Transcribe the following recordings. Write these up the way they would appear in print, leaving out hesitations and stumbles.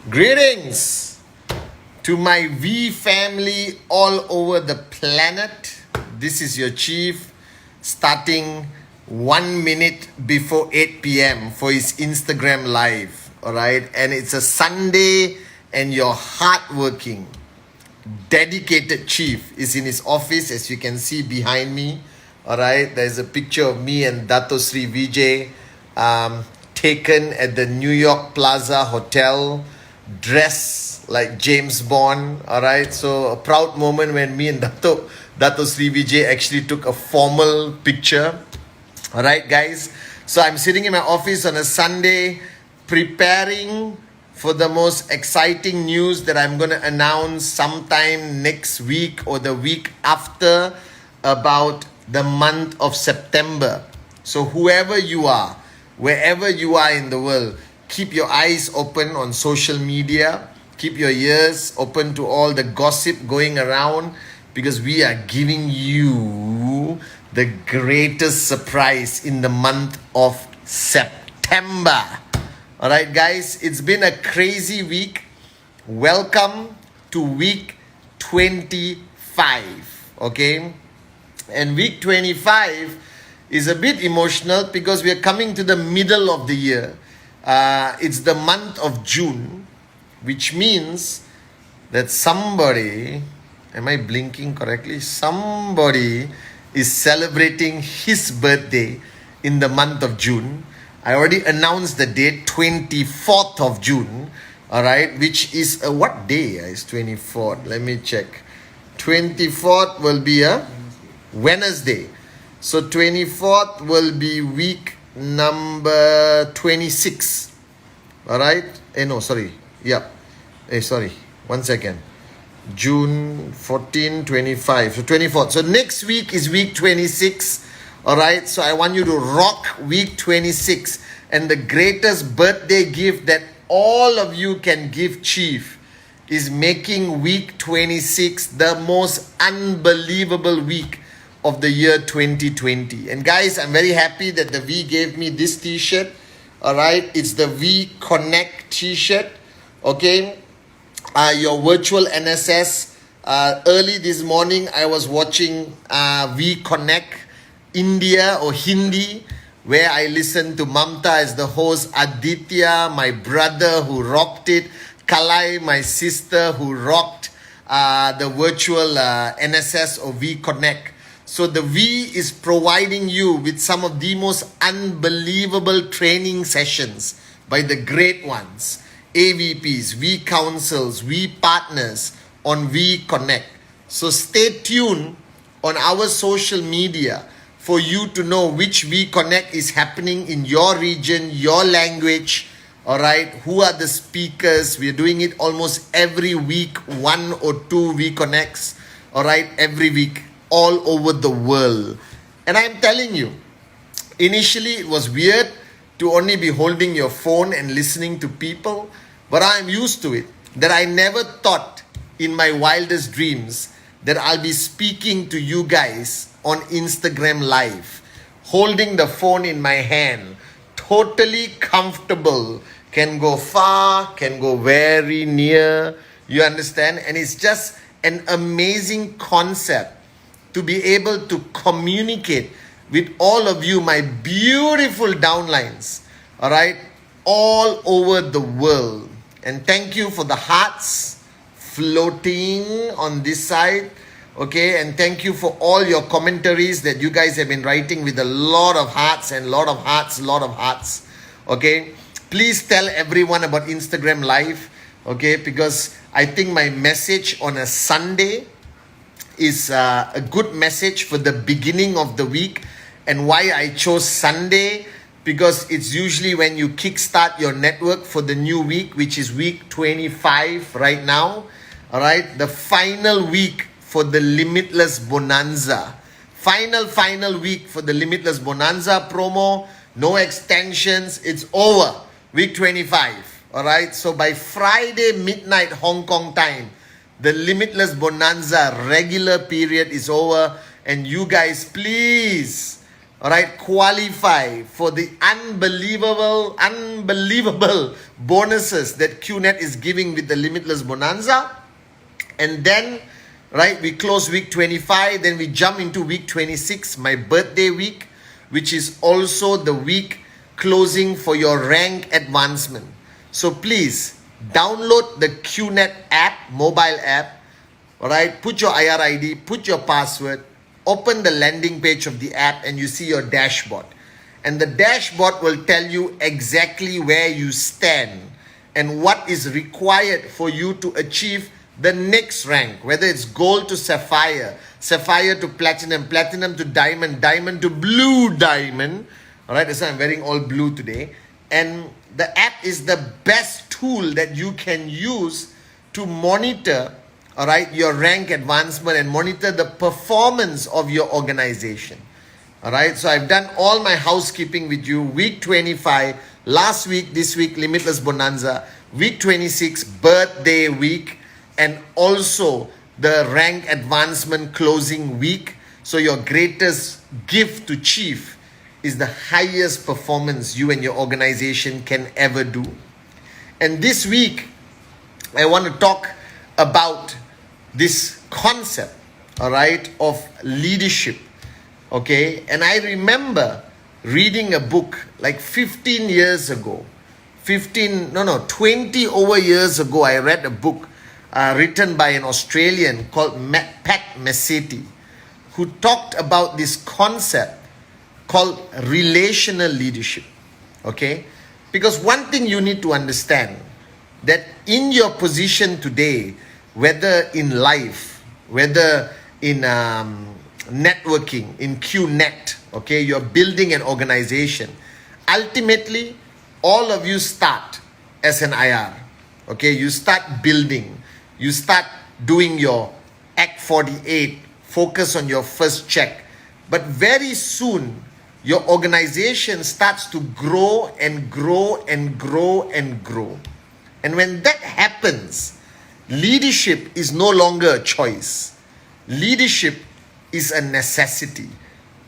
Greetings to my V family all over the planet. This is your chief starting 1 minute before 8 p.m. for his Instagram live. Alright, and it's a Sunday, and your hardworking, dedicated chief is in his office, as you can see behind me. Alright, there's a picture of me and Dato Sri Vijay taken at the New York Plaza Hotel, dressed like James Bond. Alright, so a proud moment when me and Dato Sri Vijay actually took a formal picture. Alright guys, so I'm sitting in my office on a Sunday preparing for the most exciting news that I'm going to announce sometime next week or the week after about the month of September. So whoever you are, wherever you are in the world, keep your eyes open on social media. Keep your ears open to all the gossip going around, because we are giving you the greatest surprise in the month of September. Alright guys, it's been a crazy week. Welcome to week 25. Okay? And week 25 is a bit emotional because we are coming to the middle of the year. It's the month of June, which means that somebody, am I blinking correctly? Somebody is celebrating his birthday in the month of June. I already announced the date, 24th of June, alright, which is what day is 24th? Let me check. 24th will be a Wednesday. So 24th will be week number 26. Alright? No, sorry. Yep. Sorry. 1 second. June 14, 25. So 24th. So next week is week 26. Alright, so I want you to rock week 26. And the greatest birthday gift that all of you can give Chief is making week 26 the most unbelievable week of the year 2020. And guys, I'm very happy that the V gave me this t-shirt. Alright, it's the V Connect t-shirt. Okay, your virtual NSS. Early this morning, I was watching V Connect India or Hindi, where I listened to Mamta as the host, Aditya, my brother who rocked it, Kalai, my sister who rocked the virtual NSS or V Connect. So the V is providing you with some of the most unbelievable training sessions by the great ones, AVPs, V Councils, V Partners on V Connect. So stay tuned on our social media for you to know which V Connect is happening in your region, your language, alright? Who are the speakers? We're doing it almost every week, 1 or 2 V Connects, alright? Every week, all over the world. And I'm telling you, initially it was weird to only be holding your phone and listening to people, but I'm used to it. That I never thought in my wildest dreams that I'll be speaking to you guys on Instagram Live, holding the phone in my hand, totally comfortable, can go far, can go very near, you understand? And it's just an amazing concept to be able to communicate with all of you, my beautiful downlines, all right, all over the world. And thank you for the hearts floating on this side. Okay, and thank you for all your commentaries that you guys have been writing with a lot of hearts and lot of hearts. Okay, please tell everyone about Instagram Live. Okay, because I think my message on a Sunday is a good message for the beginning of the week. And why I chose Sunday, because it's usually when you kickstart your network for the new week, which is week 25 right now. All right, the final week for the Limitless Bonanza. Final week for the Limitless Bonanza promo. No extensions. It's over. Week 25. Alright. So by Friday midnight Hong Kong time, the Limitless Bonanza regular period is over. And you guys, please all right, qualify for the unbelievable bonuses that QNET is giving with the Limitless Bonanza. And then, right, we close week 25, then we jump into week 26, my birthday week, which is also the week closing for your rank advancement. So please download the QNET app, mobile app, all right, put your IRID, put your password, open the landing page of the app, and you see your dashboard. And the dashboard will tell you exactly where you stand and what is required for you to achieve the next rank, whether it's gold to sapphire, sapphire to platinum, platinum to diamond, diamond to blue diamond. All right, that's why I'm wearing all blue today. And the app is the best tool that you can use to monitor, all right, your rank advancement and monitor the performance of your organization. All right, so I've done all my housekeeping with you. Week 25, last week, this week, Limitless Bonanza. Week 26, birthday week. And also the rank advancement closing week. So your greatest gift to Chief is the highest performance you and your organization can ever do. And this week, I want to talk about this concept, all right, of leadership, okay? And I remember reading a book like 15 years ago, 20 over years ago, I read a book written by an Australian called Pathman, who talked about this concept called relational leadership, okay? Because one thing you need to understand, that in your position today, whether in life, whether in networking, in QNET, okay, you're building an organization, ultimately, all of you start as an IR, okay? You start building. You start doing your Act 48, focus on your first check. But very soon, your organization starts to grow and grow and grow and grow. And when that happens, leadership is no longer a choice. Leadership is a necessity.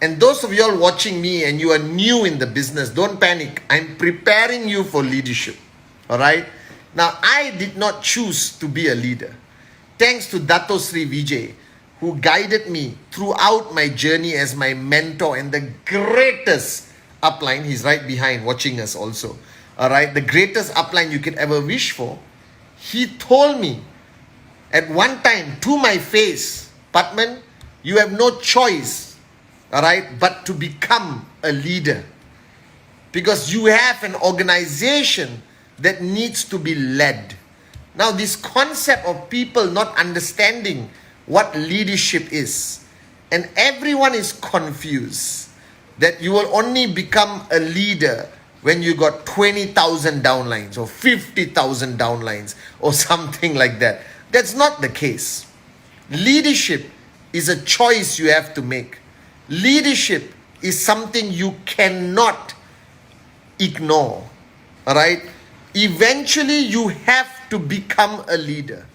And those of you all watching me and you are new in the business, don't panic. I'm preparing you for leadership. All right? Now, I did not choose to be a leader. Thanks to Dato Sri Vijay, who guided me throughout my journey as my mentor and the greatest upline. He's right behind watching us also. All right, the greatest upline you could ever wish for. He told me at one time to my face, Pathman, you have no choice, all right, but to become a leader. Because you have an organization that needs to be led. Now, this concept of people not understanding what leadership is, and everyone is confused that you will only become a leader when you got 20,000 downlines or 50,000 downlines or something like that. That's not the case. Leadership is a choice you have to make. Leadership is something you cannot ignore. All right? Eventually, you have to become a leader.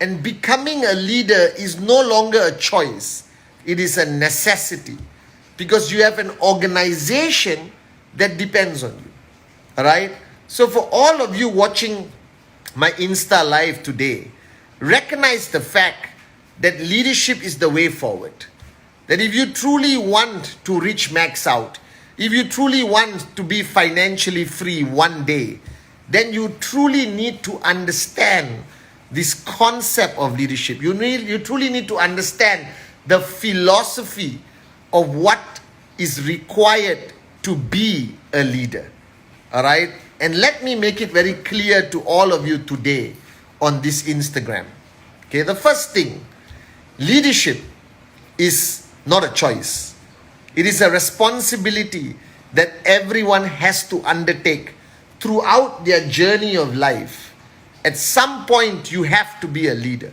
And becoming a leader is no longer a choice. It is a necessity. Because you have an organization that depends on you. All right? So for all of you watching my Insta Live today, recognize the fact that leadership is the way forward. That if you truly want to reach max out, if you truly want to be financially free one day, then you truly need to understand this concept of leadership. You truly need to understand the philosophy of what is required to be a leader. All right? And let me make it very clear to all of you today on this Instagram. Okay, the first thing, leadership is not a choice. It is a responsibility that everyone has to undertake throughout their journey of life. At some point, you have to be a leader.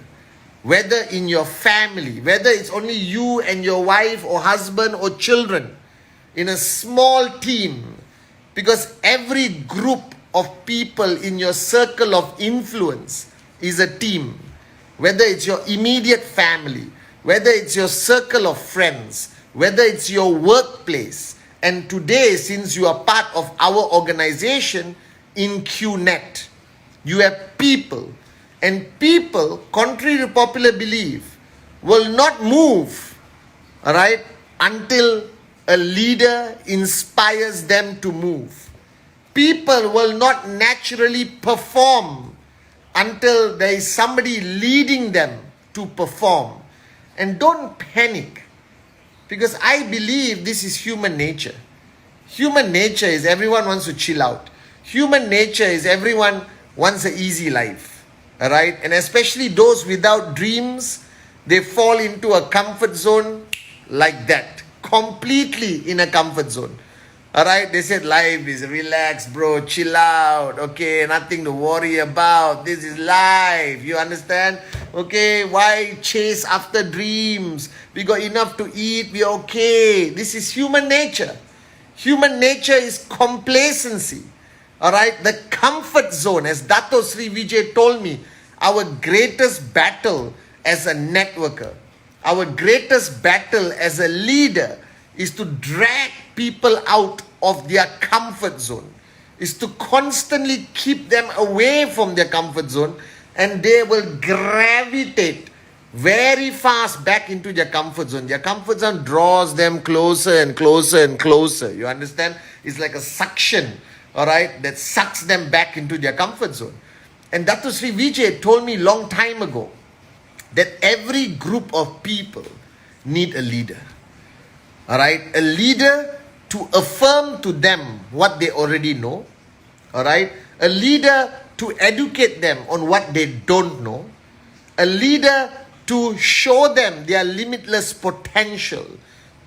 Whether in your family, whether it's only you and your wife or husband or children, in a small team, because every group of people in your circle of influence is a team. Whether it's your immediate family, whether it's your circle of friends, whether it's your workplace, And today, since you are part of our organization in QNET, you have people. And people, contrary to popular belief, will not move, all right, until a leader inspires them to move. People will not naturally perform until there is somebody leading them to perform. And don't panic, because I believe this is human nature. Human nature is everyone wants to chill out. Human nature is everyone wants an easy life. All right? And especially those without dreams, they fall into a comfort zone like that. Completely in a comfort zone. All right? They said life is relaxed, bro. Chill out. Okay? Nothing to worry about. This is life. You understand? Okay? Why chase after dreams? We got enough to eat. We're okay. This is human nature. Human nature is complacency. All right? The comfort zone. As Dato Sri Vijay told me, our greatest battle as a networker, our greatest battle as a leader is to drag people out of their comfort zone, is to constantly keep them away from their comfort zone, and they will gravitate very fast back into their comfort zone. Their comfort zone draws them closer and closer and closer. You understand? It's like a suction, all right, that sucks them back into their comfort zone. And Dato Sri Vijay told me long time ago that every group of people need a leader. All right? A leader to affirm to them what they already know. All right? A leader to educate them on what they don't know. A leader to show them their limitless potential.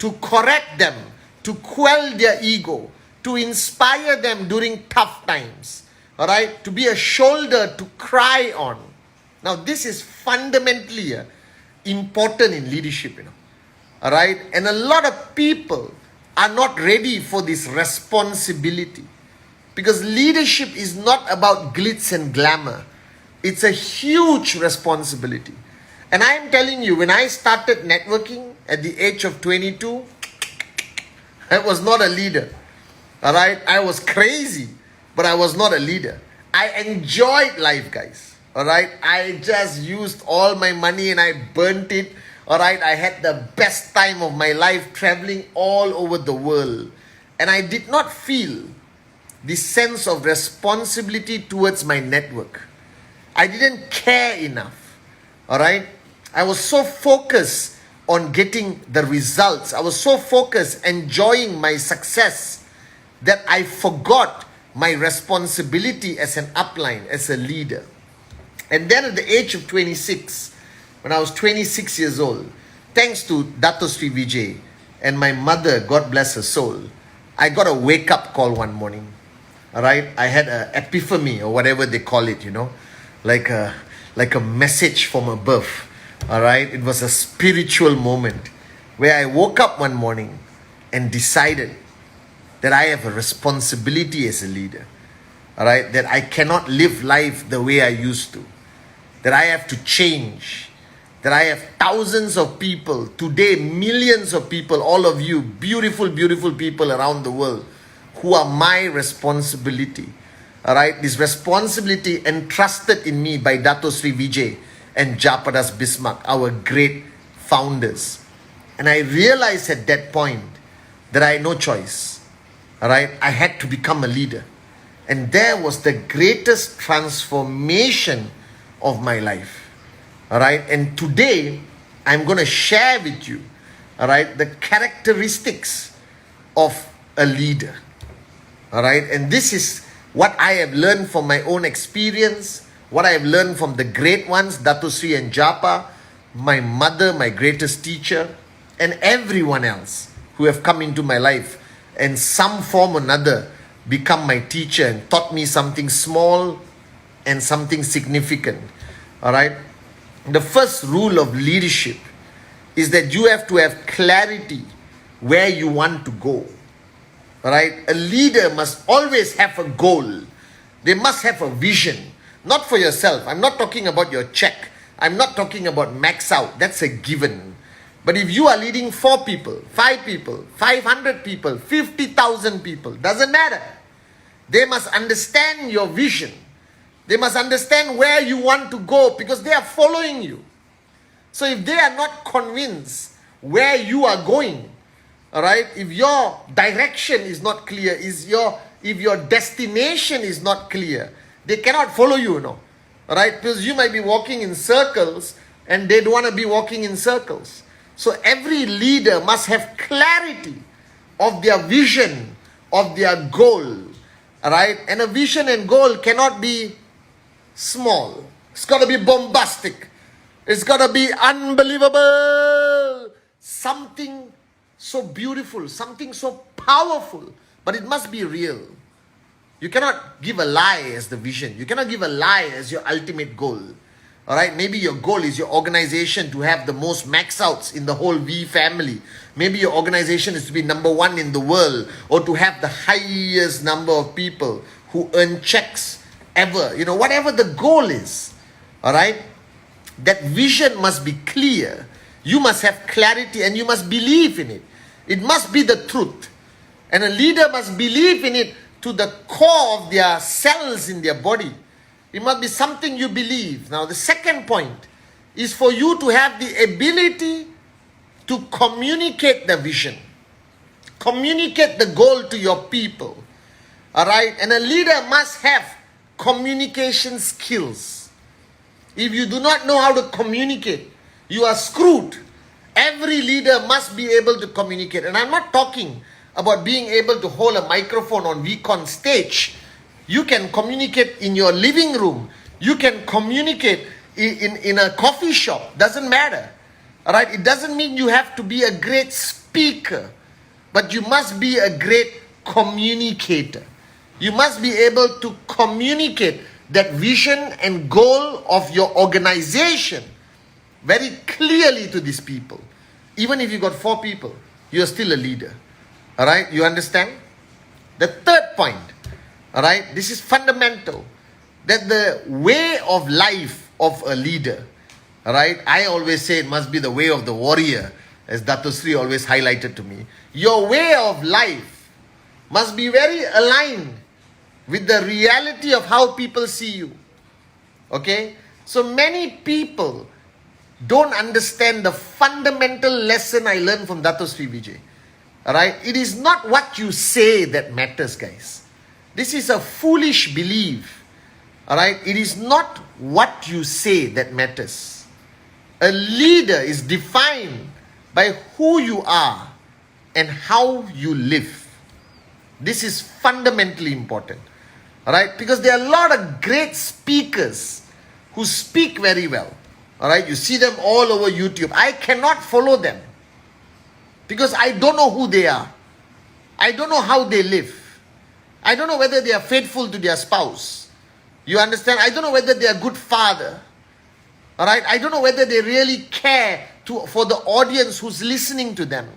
To correct them. To quell their ego. To inspire them during tough times. All right? To be a shoulder to cry on. Now, this is fundamentally important in leadership, you know. All right? And a lot of people are not ready for this responsibility. Because leadership is not about glitz and glamour. It's a huge responsibility. And I am telling you, when I started networking at the age of 22, I was not a leader. All right? I was crazy, but I was not a leader. I enjoyed life, guys. All right? I just used all my money and I burnt it. All right? I had the best time of my life traveling all over the world. And I did not feel this sense of responsibility towards my network. I didn't care enough. All right? I was so focused on getting the results. I was so focused enjoying my success that I forgot my responsibility as an upline, as a leader. And then at the age of 26, when I was 26 years old, thanks to Dato Sri Vijay and my mother, God bless her soul, I got a wake-up call one morning. All right? I had an epiphany or whatever they call it, you know, like a message from above. All right? It was a spiritual moment where I woke up one morning and decided that I have a responsibility as a leader. All right? That I cannot live life the way I used to. That I have to change. That I have thousands of people, today millions of people, all of you, beautiful, beautiful people around the world, who are my responsibility. All right? This responsibility entrusted in me by Dato Sri Vijay and Japadas Bismarck, our great founders. And I realized at that point that I had no choice. All right? I had to become a leader. And there was the greatest transformation of my life. All right? And today, I'm going to share with you, all right, the characteristics of a leader. All right? And this is what I have learned from my own experience, what I have learned from the great ones, Dato Sri and Japa, my mother, my greatest teacher, and everyone else who have come into my life and some form or another become my teacher and taught me something small and something significant. All right? The first rule of leadership is that you have to have clarity where you want to go. All right? A leader must always have a goal. They must have a vision. Not for yourself. I'm not talking about your check. I'm not talking about max out. That's a given. But if you are leading 4 people, 5 people, 500 people, 50,000 people, doesn't matter. They must understand your vision. They must understand where you want to go because they are following you. So if they are not convinced where you are going, all right, if your direction is not clear, if your destination is not clear, they cannot follow you, all right, because you might be walking in circles and they don't want to be walking in circles. So every leader must have clarity of their vision, of their goal, all right, and a vision and goal cannot be small. It's got to be bombastic. It's got to be unbelievable. Something so beautiful, something so powerful, but it must be real. You cannot give a lie as the vision. You cannot give a lie as your ultimate goal. All right, maybe your goal is your organization to have the most max outs in the whole V family. Maybe your organization is to be number 1 in the world, or to have the highest number of people who earn checks ever. Whatever the goal is, all right, that vision must be clear. You must have clarity and you must believe in it. It must be the truth. And a leader must believe in it to the core of their cells in their body. It must be something you believe. Now, the second point is for you to have the ability to communicate the vision. Communicate the goal to your people. All right? And a leader must have communication skills. If you do not know how to communicate, you are screwed. Every leader must be able to communicate. And I'm not talking about being able to hold a microphone on VCon stage. You can communicate in your living room. You can communicate in a coffee shop. Doesn't matter. All right? It doesn't mean you have to be a great speaker, but you must be a great communicator. You must be able to communicate that vision and goal of your organization very clearly to these people. Even if you got 4 people, you're still a leader. All right? You understand? The third point, all right, this is fundamental, that the way of life of a leader, all right, I always say it must be the way of the warrior, as Dato Sri always highlighted to me. Your way of life must be very aligned with the reality of how people see you. Okay? So many people don't understand the fundamental lesson I learned from Dato Sri Vijay. Alright? It is not what you say that matters, guys. This is a foolish belief. Alright? It is not what you say that matters. A leader is defined by who you are and how you live. This is fundamentally important. Alright? Because there are a lot of great speakers who speak very well. Alright? You see them all over YouTube. I cannot follow them because I don't know who they are. I don't know how they live. I don't know whether they are faithful to their spouse. You understand? I don't know whether they are a good father. Alright? I don't know whether they really care for the audience who's listening to them.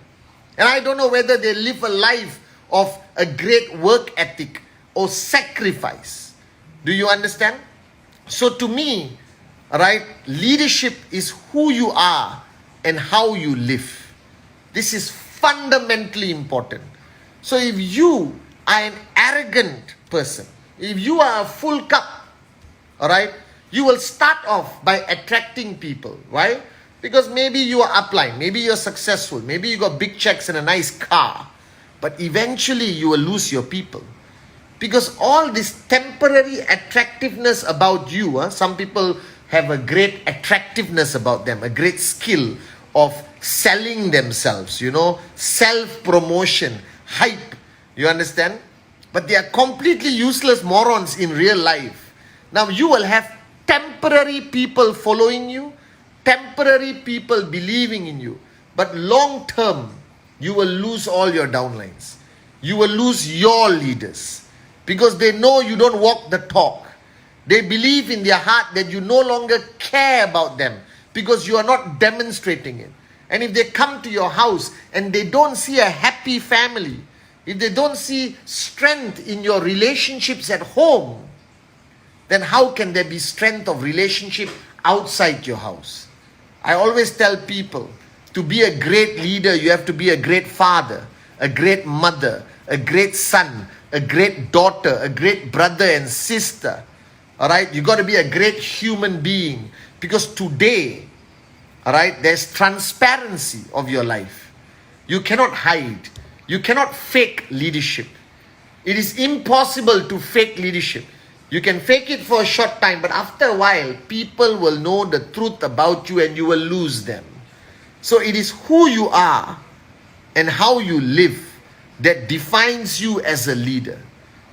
And I don't know whether they live a life of a great work ethic or sacrifice. Do you understand? So to me, right, leadership is who you are and how you live. This is fundamentally important. So if you are an arrogant person, if you are a full cup, all right, you will start off by attracting people. Why? Because maybe you are upline, maybe you're successful, maybe you got big checks and a nice car, but eventually you will lose your people. Because all this temporary attractiveness about you, some people have a great attractiveness about them, a great skill of selling themselves, self-promotion, hype, you understand? But they are completely useless morons in real life. Now you will have temporary people following you, temporary people believing in you, but long term, you will lose all your downlines. You will lose your leaders because they know you don't walk the talk. They believe in their heart that you no longer care about them because you are not demonstrating it. And if they come to your house and they don't see a happy family, if they don't see strength in your relationships at home, then how can there be strength of relationship outside your house? I always tell people, To be a great leader, you have to be a great father, a great mother, a great son, a great daughter, a great brother and sister. All right, you got to be a great human being, because today, all right, there's transparency of your life. You cannot hide. You cannot fake leadership. It is impossible to fake leadership. You can fake it for a short time, but after a while, people will know the truth about you and you will lose them. So it is who you are and how you live that defines you as a leader,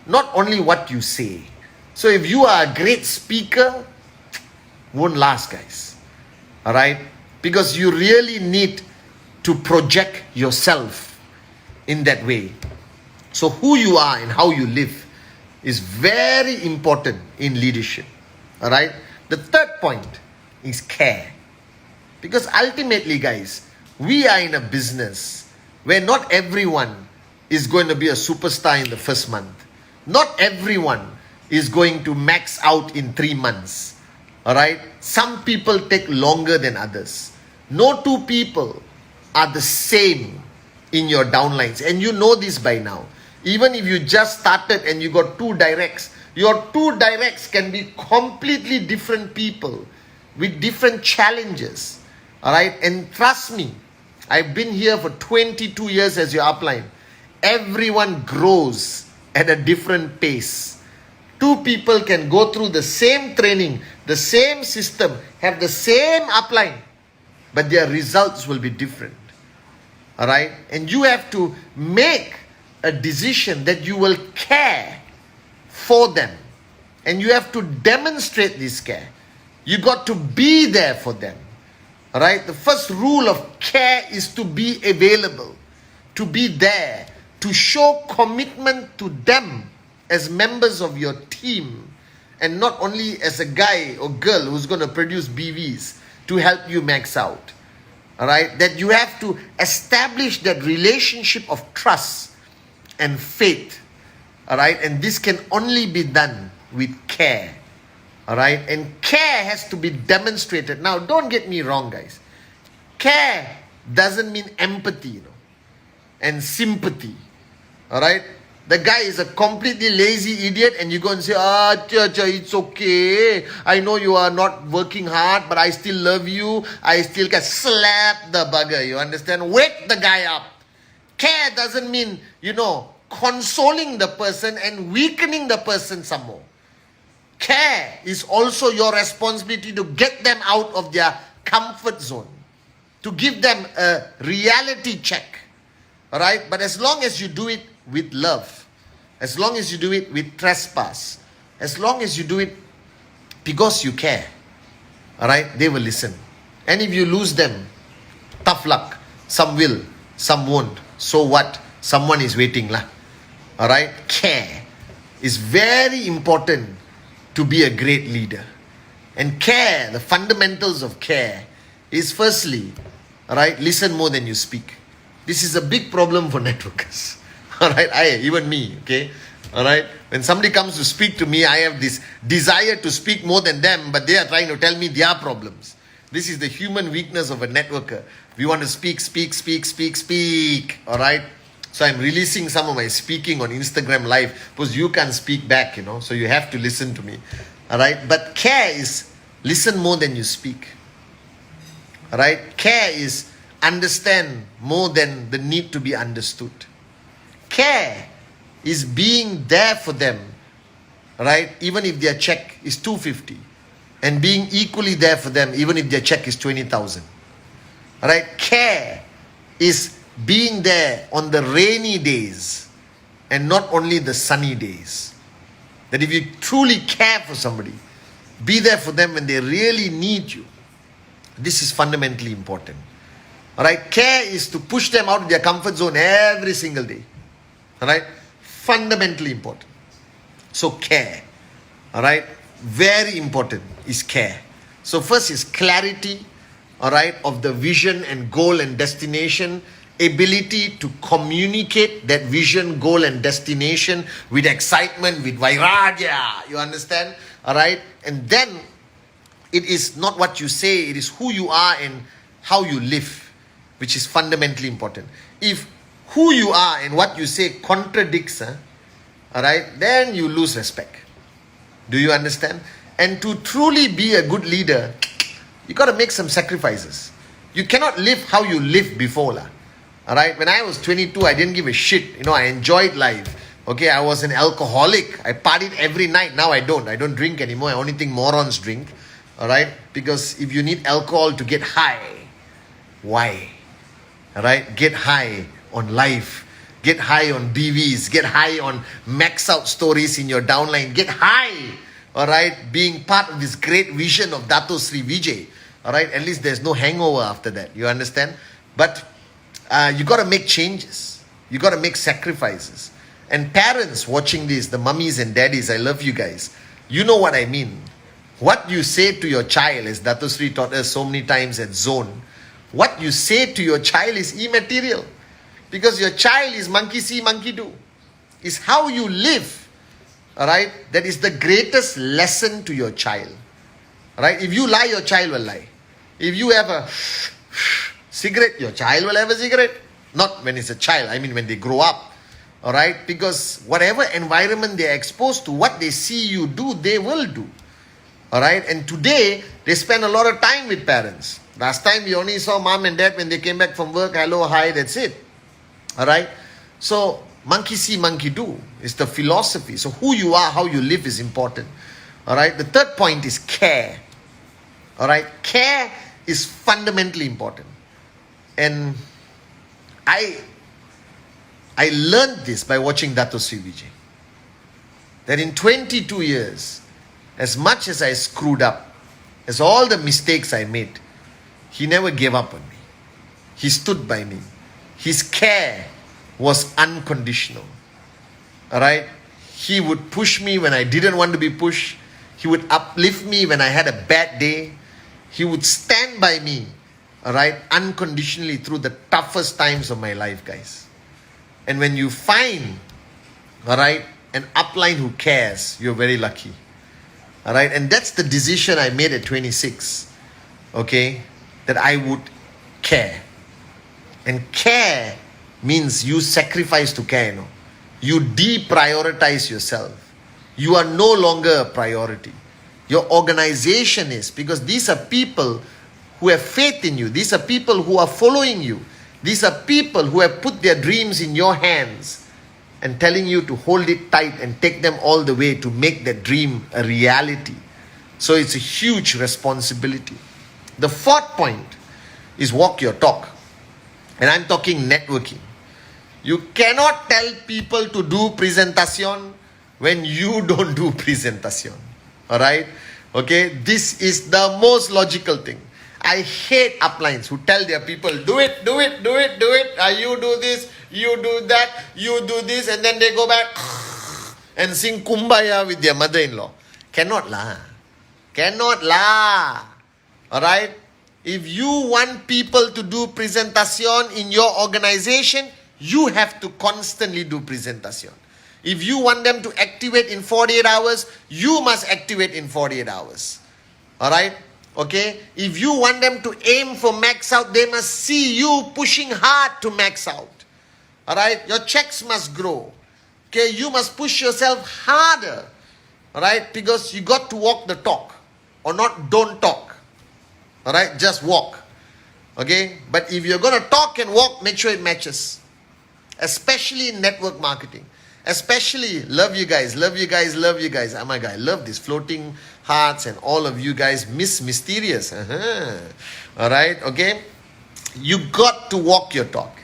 not only what you say. So if you are a great speaker, won't last, guys. All right? Because you really need to project yourself in that way. So who you are and how you live is very important in leadership. All right? The third point is care. Because ultimately, guys, we are in a business where not everyone is going to be a superstar in the first month. Not everyone is going to max out in 3 months. All right? Some people take longer than others. No two people are the same in your downlines. And you know this by now. Even if you just started and you got 2 directs, your 2 directs can be completely different people with different challenges. All right? And trust me, I've been here for 22 years as your upline. Everyone grows at a different pace. 2 people can go through the same training, the same system, have the same upline, but their results will be different. All right? And you have to make a decision that you will care for them. And you have to demonstrate this care. You got to be there for them. All right? The first rule of care is to be available, to be there, to show commitment to them as members of your team, and not only as a guy or girl who's going to produce BVs to help you max out. All right? That you have to establish that relationship of trust and faith. All right? And this can only be done with care. All right? And care has to be demonstrated. Now, don't get me wrong, guys. Care doesn't mean empathy, and sympathy. All right? The guy is a completely lazy idiot and you go and say, it's okay. I know you are not working hard, but I still love you. I still can slap the bugger. You understand? Wake the guy up. Care doesn't mean, consoling the person and weakening the person some more. Care is also your responsibility to get them out of their comfort zone, to give them a reality check. All right? But as long as you do it with love, as long as you do it with trespass, as long as you do it because you care, all right, they will listen. And if you lose them, tough luck. Some will, some won't. So what? Someone is waiting lah. All right? Care is very important to be a great leader. And care, the fundamentals of care is firstly, all right, listen more than you speak. This is a big problem for networkers. All right, even me, okay? All right, when somebody comes to speak to me, I have this desire to speak more than them, but they are trying to tell me their problems. This is the human weakness of a networker. We want to speak. All right, so I'm releasing some of my speaking on Instagram Live because you can't speak back, so you have to listen to me. All right, but care is listen more than you speak. All right, care is understand more than the need to be understood. Care is being there for them, right? Even if their check is 250, and being equally there for them, even if their check is 20,000. Right? Care is being there on the rainy days and not only the sunny days. That if you truly care for somebody, be there for them when they really need you. This is fundamentally important. All right? Care is to push them out of their comfort zone every single day. All right? Fundamentally important. So care. All right? Very important is care. So first is clarity, all right, of the vision and goal and destination. Ability to communicate that vision, goal and destination with excitement, with vairagya. You understand? All right? And then it is not what you say, it is who you are and how you live. which is fundamentally important. If who you are and what you say contradicts, all right, then you lose respect. Do you understand? And to truly be a good leader, you got to make some sacrifices. You cannot live how you lived before. All right, when I was 22, I didn't give a shit. I enjoyed life. Okay, I was an alcoholic. I partied every night. Now I don't drink anymore. I only think morons drink. All right, because if you need alcohol to get high, why? All right, get high on life. Get high on BVs. Get high on max out stories in your downline. Get high, all right, being part of this great vision of Dato Sri Vijay. All right, at least there's no hangover after that. You understand? But you got to make changes. You got to make sacrifices. And parents watching this, the mummies and daddies, I love you guys. You know what I mean. What you say to your child, as Dato Sri taught us so many times at Zone, what you say to your child is immaterial. Because your child is monkey see, monkey do. It's how you live. Alright? That is the greatest lesson to your child. Alright? If you lie, your child will lie. If you have a cigarette, your child will have a cigarette. Not when it's a child, I mean when they grow up. Alright? Because whatever environment they are exposed to, what they see you do, they will do. Alright? And today, they spend a lot of time with parents. Last time, we only saw mom and dad when they came back from work. Hello, hi, that's it. Alright? So, monkey see, monkey do is the philosophy. So, who you are, how you live is important. Alright? The third point is care. Alright? Care is fundamentally important. And I learned this by watching Dato Sri Vijay. That in 22 years, as much as I screwed up, as all the mistakes I made, he never gave up on me. He stood by me. His care was unconditional. Alright? He would push me when I didn't want to be pushed. He would uplift me when I had a bad day. He would stand by me, alright, unconditionally through the toughest times of my life, guys. And when you find, alright, an upline who cares, you're very lucky. Alright, and that's the decision I made at 26. Okay, that I would care. And care means you sacrifice to care, You deprioritize yourself. You are no longer a priority. Your organization is, because these are people who have faith in you. These are people who are following you. These are people who have put their dreams in your hands and telling you to hold it tight and take them all the way to make that dream a reality. So it's a huge responsibility. The fourth point is walk your talk. And I'm talking networking. You cannot tell people to do presentation when you don't do presentation. Alright? Okay? This is the most logical thing. I hate uplines who tell their people, do it. You do this, you do that, you do this, and then they go back and sing Kumbaya with their mother-in-law. Cannot lah. Alright? If you want people to do presentation in your organization, you have to constantly do presentation. If you want them to activate in 48 hours, you must activate in 48 hours. Alright? Okay? If you want them to aim for max out, they must see you pushing hard to max out. Alright? Your checks must grow. Okay? You must push yourself harder. Alright? Because you got to walk the talk. Or not, don't talk. Alright? Just walk. Okay? But if you're going to talk and walk, make sure it matches. Especially in network marketing. Especially, love you guys. Oh my God, I love this. Floating hearts and all of you guys. Mysterious. Alright, okay? You got to walk your talk.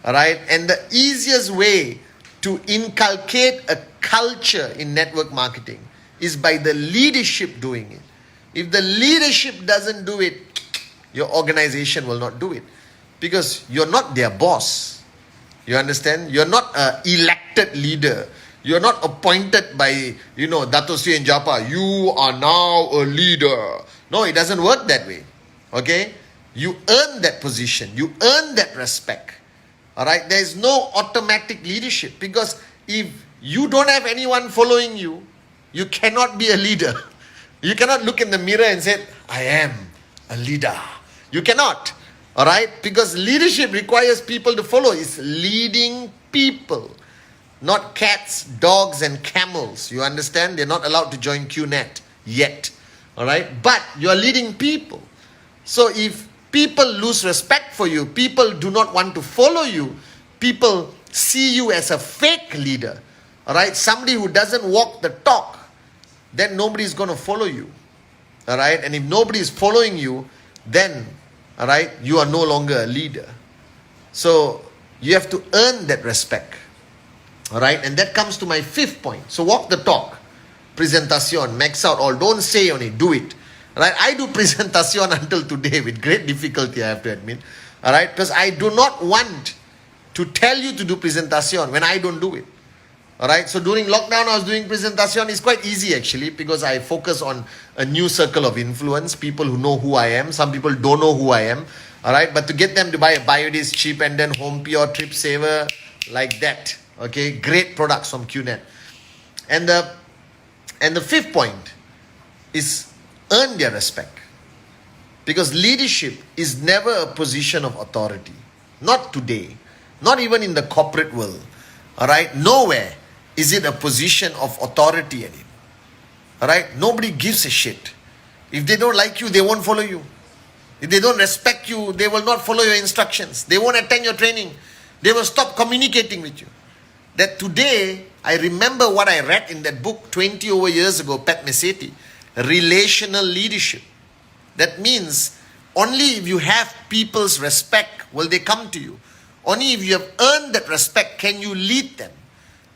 Alright? And the easiest way to inculcate a culture in network marketing is by the leadership doing it. If the leadership doesn't do it, your organization will not do it. Because you're not their boss. You understand? You're not an elected leader. You're not appointed by, Dato Sri and Japa. You are now a leader. No, it doesn't work that way. Okay? You earn that position. You earn that respect. Alright? There is no automatic leadership. Because if you don't have anyone following you, you cannot be a leader. You cannot look in the mirror and say, I am a leader. You cannot. All right? Because leadership requires people to follow. It's leading people, not cats, dogs, and camels. You understand? They're not allowed to join QNET yet. All right? But you're leading people. So if people lose respect for you, people do not want to follow you, people see you as a fake leader, all right, somebody who doesn't walk the talk, then nobody is going to follow you. All right? And if nobody is following you, then, all right, you are no longer a leader. So you have to earn that respect. All right? And that comes to my fifth point. So walk the talk. Presentación, max out all. Don't say only, do it. All right? I do presentación until today with great difficulty, I have to admit. All right? Because I do not want to tell you to do presentación when I don't do it. All right? So during lockdown, I was doing presentación. It's quite easy actually, because I focus on a new circle of influence, people who know who I am. Some people don't know who I am. All right? But to get them to buy a Biodis cheap and then Home Pure, Trip Saver, like that. Okay? Great products from QNET. And the fifth point is earn their respect. Because leadership is never a position of authority. Not today. Not even in the corporate world. All right? Nowhere is it a position of authority anymore. All right? Nobody gives a shit. If they don't like you, they won't follow you. If they don't respect you, they will not follow your instructions. They won't attend your training. They will stop communicating with you. That today, I remember what I read in that book 20 over years ago, Pathman, relational leadership. That means only if you have people's respect will they come to you. Only if you have earned that respect can you lead them.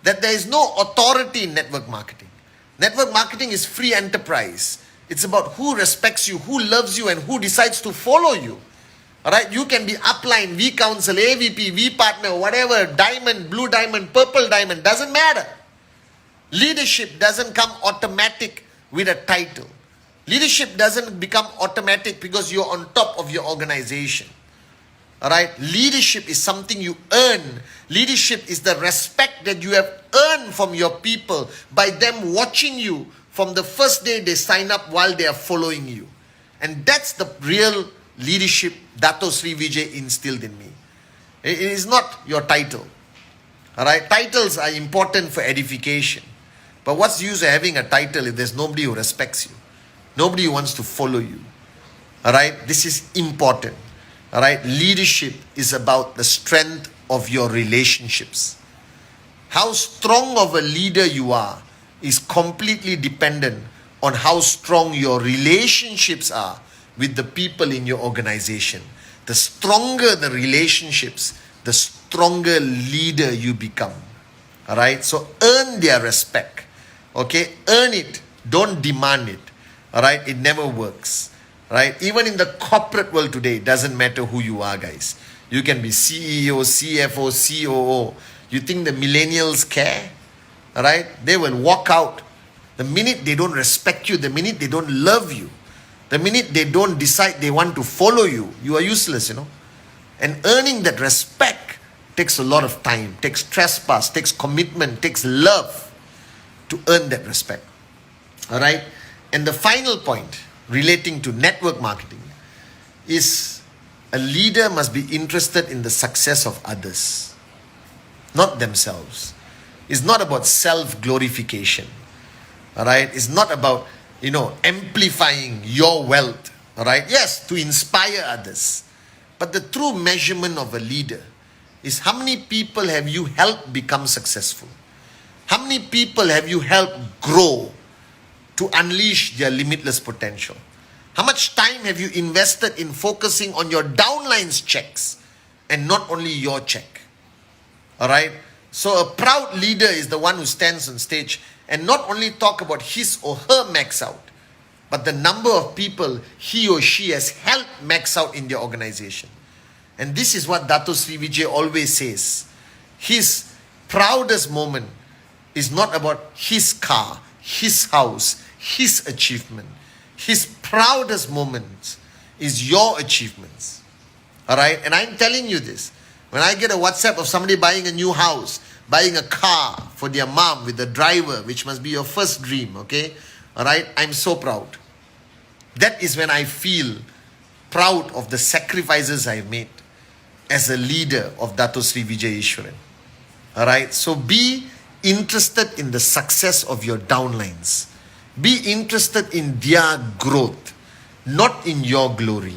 That there is no authority in network marketing. Network marketing is free enterprise. It's about who respects you, who loves you, and who decides to follow you. All right, you can be upline, V council, AVP, V partner, whatever, diamond, blue diamond, purple diamond, doesn't matter. Leadership doesn't come automatic with a title. Leadership doesn't become automatic because you're on top of your organization. All right, leadership is something you earn. Leadership is the respect that you have earned from your people by them watching you from the first day they sign up while they are following you. And that's the real leadership Dato Sri Vijay instilled in me. It is not your title. All right, titles are important for edification. But what's the use of having a title if there's nobody who respects you? Nobody who wants to follow you. All right, this is important. All right, leadership is about the strength of your relationships. How strong of a leader you are is completely dependent on how strong your relationships are with the people in your organization. The stronger the relationships, the stronger leader you become. All right, so earn their respect. Okay, earn it. Don't demand it. All right, it never works. Right? Even in the corporate world today, it doesn't matter who you are, guys. You can be CEO, CFO, COO. You think the millennials care? All right? They will walk out. The minute they don't respect you, the minute they don't love you, the minute they don't decide they want to follow you, you are useless, you know. And earning that respect takes a lot of time, takes trespass, takes commitment, takes love to earn that respect. All right? And the final point relating to network marketing is a leader must be interested in the success of others, not themselves. It's not about self-glorification. All right? It's not about, amplifying your wealth. All right? Yes, to inspire others. But the true measurement of a leader is how many people have you helped become successful? How many people have you helped grow to unleash their limitless potential? How much time have you invested in focusing on your downline's checks and not only your check? All right? So a proud leader is the one who stands on stage and not only talk about his or her max out, but the number of people he or she has helped max out in their organization. And this is what Dato Sri Vijay always says. His proudest moment is not about his car, his house, his achievement. His proudest moments is your achievements. All right? And I'm telling you this. When I get a WhatsApp of somebody buying a new house, buying a car for their mom with a driver, which must be your first dream, okay? All right? I'm so proud. That is when I feel proud of the sacrifices I've made as a leader of Dato Sri Vijay Ishwaran. Alright, so be interested in the success of your downlines. Be interested in their growth, not in your glory.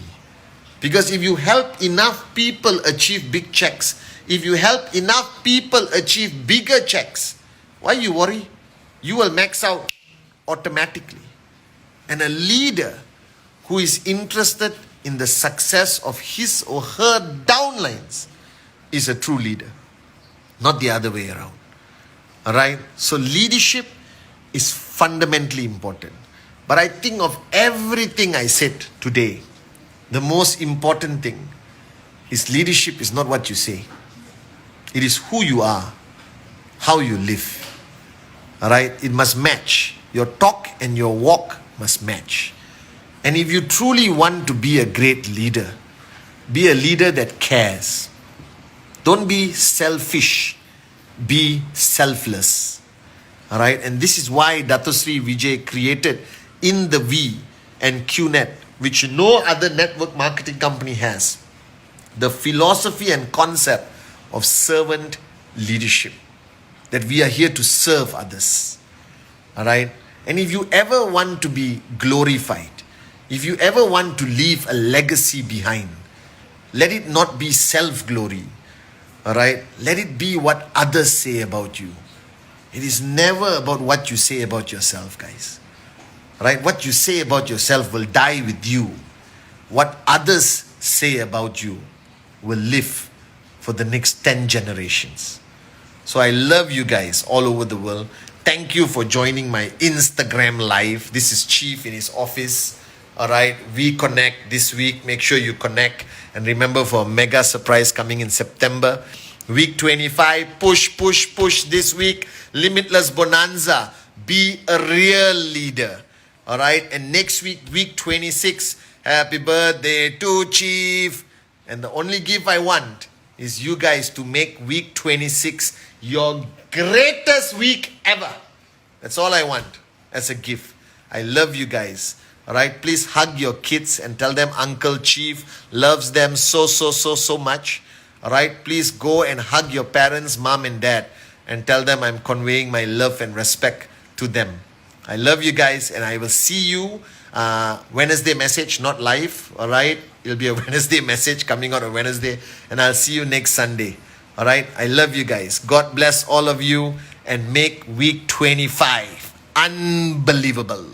Because if you help enough people achieve big checks, if you help enough people achieve bigger checks, why you worry? You will max out automatically. And a leader who is interested in the success of his or her downlines is a true leader, not the other way around. Alright, so leadership is fundamentally important. But I think of everything I said today, the most important thing is leadership is not what you say. It is who you are, how you live. Alright, it must match. Your talk and your walk must match. And if you truly want to be a great leader, be a leader that cares. Don't be selfish. Be selfless. Alright, and this is why Dato Sri Vijay created in the V and QNET, which no other network marketing company has, the philosophy and concept of servant leadership. That we are here to serve others. Alright, and if you ever want to be glorified, if you ever want to leave a legacy behind, let it not be self-glory. Alright, let it be what others say about you. It is never about what you say about yourself, guys. Right? What you say about yourself will die with you. What others say about you will live for the next 10 generations. So I love you guys all over the world. Thank you for joining my Instagram live. This is Chief in his office. Alright, we connect this week. Make sure you connect. And remember, for a mega surprise coming in September. Week 25, push this week. Limitless Bonanza. Be a real leader. Alright, and next week, week 26, happy birthday to Chief. And the only gift I want is you guys to make week 26 your greatest week ever. That's all I want as a gift. I love you guys. Alright, please hug your kids and tell them Uncle Chief loves them so much. Alright, please go and hug your parents, mom and dad, and tell them I'm conveying my love and respect to them. I love you guys, and I will see you Wednesday message, not live. Alright, it'll be a Wednesday message coming out on Wednesday, and I'll see you next Sunday. Alright, I love you guys. God bless all of you, and make week 25 unbelievable.